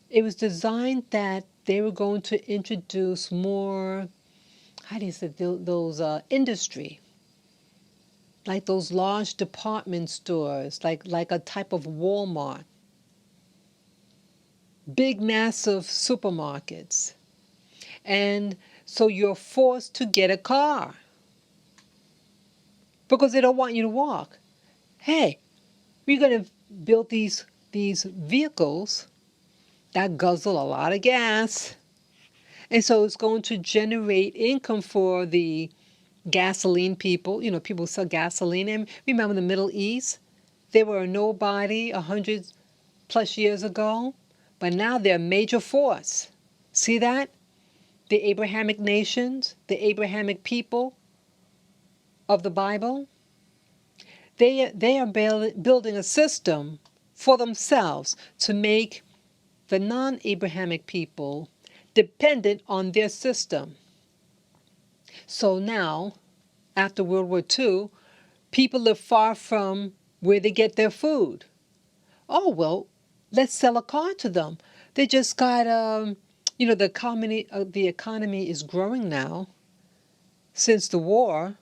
it was designed that they were going to introduce more, how do you say, those industry, like those large department stores, like a type of Walmart, big massive supermarkets. And so you're forced to get a car because they don't want you to walk. Hey, we're going to build these vehicles that guzzle a lot of gas. And so it's going to generate income for the gasoline people. You know, people sell gasoline. And remember the Middle East? They were a nobody 100+ years ago, but now they're a major force. See that? The Abrahamic nations, the Abrahamic people of the Bible, they are building a system for themselves to make the non-Abrahamic people dependent on their system. So now, after World War II, people live far from where they get their food. Oh, well, let's sell a car to them. They just got, the economy is growing now. Since the war,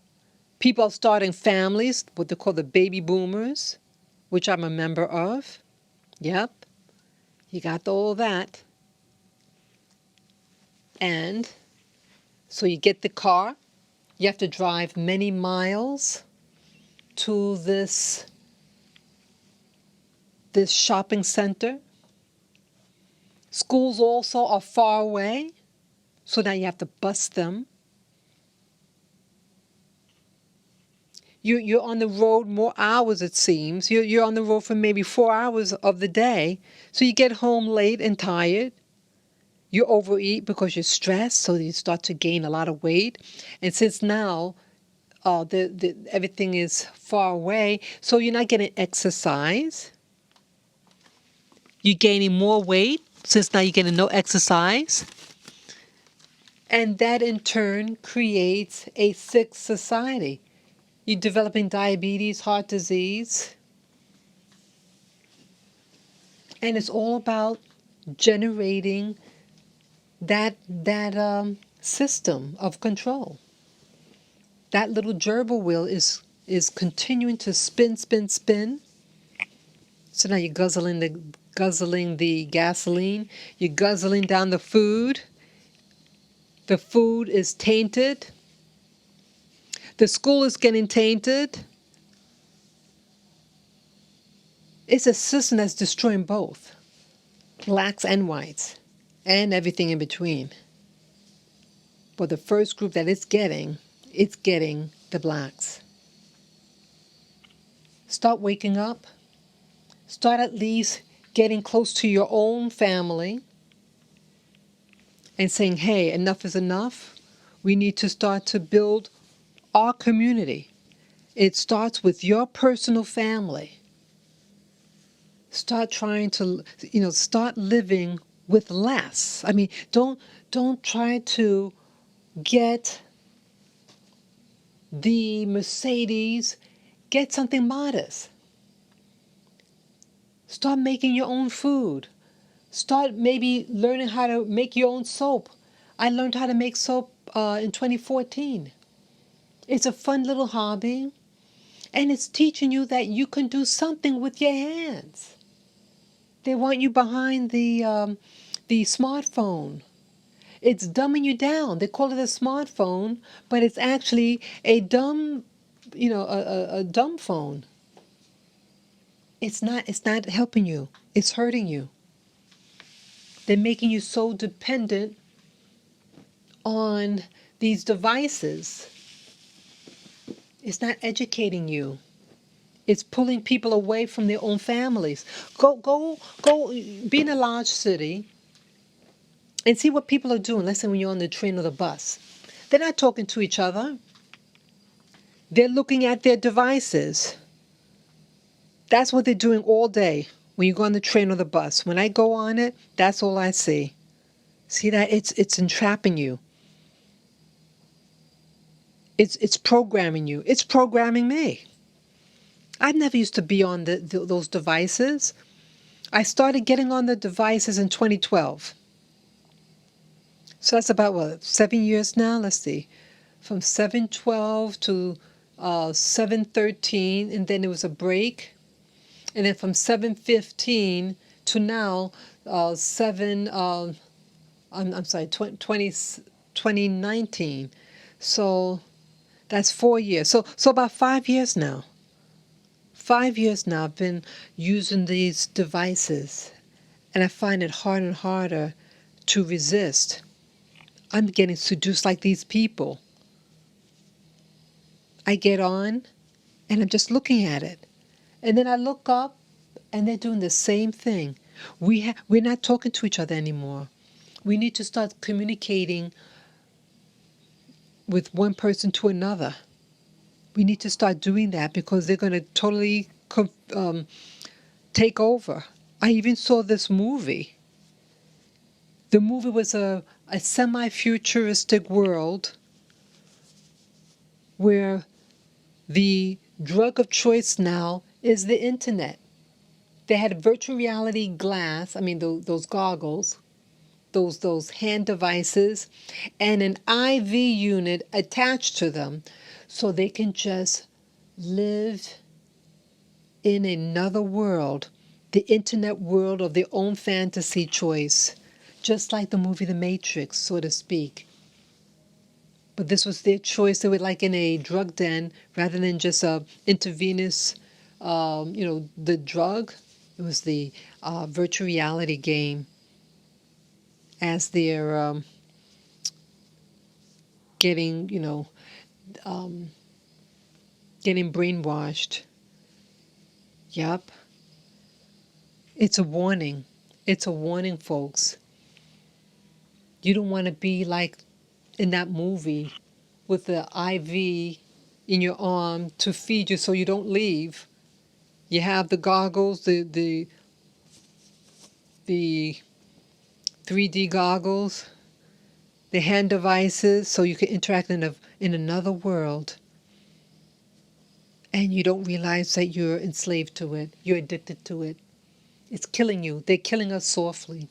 people are starting families, what they call the baby boomers, which I'm a member of. Yep, you got all that. And so you get the car. You have to drive many miles to this shopping center. Schools also are far away, so now you have to bus them. You're on the road more hours, it seems. You're on the road for maybe 4 hours of the day, so you get home late and tired. You overeat because you're stressed, so you start to gain a lot of weight. And since now everything is far away, so you're not getting exercise. You're gaining more weight since now you're getting no exercise. And that in turn creates a sick society. You're developing diabetes, heart disease. And it's all about generating that system of control. That little gerbil wheel is continuing to spin, spin, spin. So now you're guzzling the gasoline. You're guzzling down the food. The food is tainted. The school is getting tainted. It's a system that's destroying both blacks and whites and everything in between. But the first group that it's getting the blacks. Start waking up. Start at least getting close to your own family and saying, hey, enough is enough. We need to start to build our community. It starts with your personal family. Start trying to, start living with less. I mean, don't try to get the Mercedes. Get something modest. Start making your own food. Start maybe learning how to make your own soap. I learned how to make soap in 2014. It's a fun little hobby, and it's teaching you that you can do something with your hands. They want you behind the smartphone. It's dumbing you down. They call it a smartphone, but it's actually a dumb, a dumb phone. It's not helping you. It's hurting you. They're making you so dependent on these devices. It's not educating you. It's pulling people away from their own families. Go, be in a large city and see what people are doing. Let's say when you're on the train or the bus. They're not talking to each other. They're looking at their devices. That's what they're doing all day when you go on the train or the bus. When I go on it, that's all I see. See that? It's entrapping you. It's programming you. It's programming me. I never used to be on those devices. I started getting on the devices in 2012. So that's about, 7 years now? Let's see. From 7/12 to 7/13, and then there was a break. And then from 7/15 to now, 2019. So that's 4 years. So about 5 years now. 5 years now I've been using these devices, and I find it harder and harder to resist. I'm getting seduced like these people. I get on, and I'm just looking at it. And then I look up, and they're doing the same thing. We're not talking to each other anymore. We need to start communicating with one person to another. We need to start doing that because they're going to totally take over. I even saw this movie. The movie was a semi-futuristic world where the drug of choice now is the internet. They had virtual reality glass, those goggles, those hand devices, and an IV unit attached to them so they can just live in another world, the internet world of their own fantasy choice, just like the movie The Matrix, so to speak. But this was their choice. They were like in a drug den rather than just a intravenous, the drug. It was the virtual reality game as they're getting brainwashed. Yep. It's a warning. It's a warning, folks. You don't want to be like in that movie with the IV in your arm to feed you so you don't leave. You have the goggles, the 3D goggles, the hand devices, so you can interact in another world. and you don't realize that you're enslaved to it. You're addicted to it. It's killing you. They're killing us softly.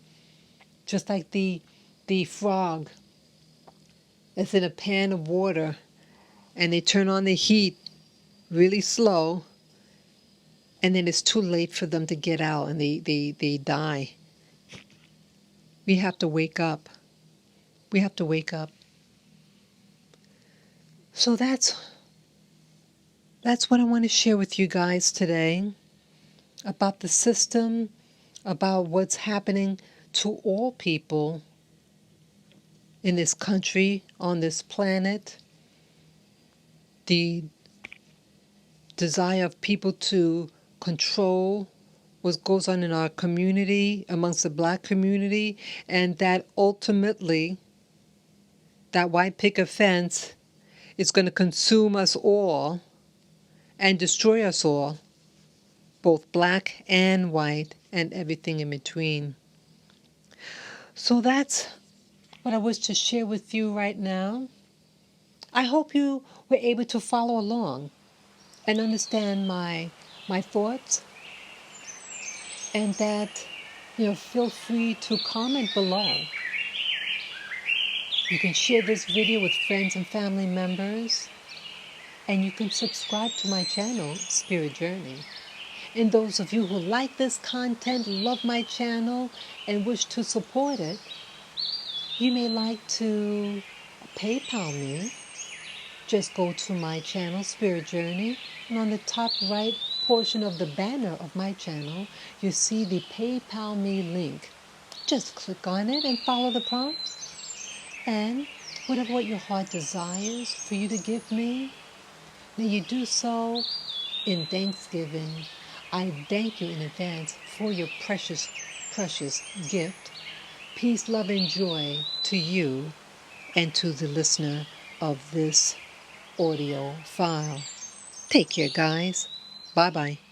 Just like the frog that's in a pan of water, and they turn on the heat really slow, and then it's too late for them to get out, and they die. We have to wake up. We have to wake up. So that's what I want to share with you guys today about the system, about what's happening to all people in this country, on this planet, the desire of people to control what goes on in our community, amongst the black community, and that ultimately that white picket fence is going to consume us all and destroy us all, both black and white and everything in between. So that's what I wish to share with you right now. I hope you were able to follow along and understand my thoughts, and that feel free to comment below. You can share this video with friends and family members, and you can subscribe to my channel, Spirit Journey. And those of you who like this content, love my channel, and wish to support it, you may like to PayPal me. Just go to my channel, Spirit Journey, and on the top right portion of the banner of my channel, you see the PayPal me link. Just click on it and follow the prompts. And what your heart desires for you to give me, may you do so in thanksgiving. I thank you in advance for your precious, precious gift. Peace, love, and joy to you and to the listener of this audio file. Take care, guys. Bye-bye.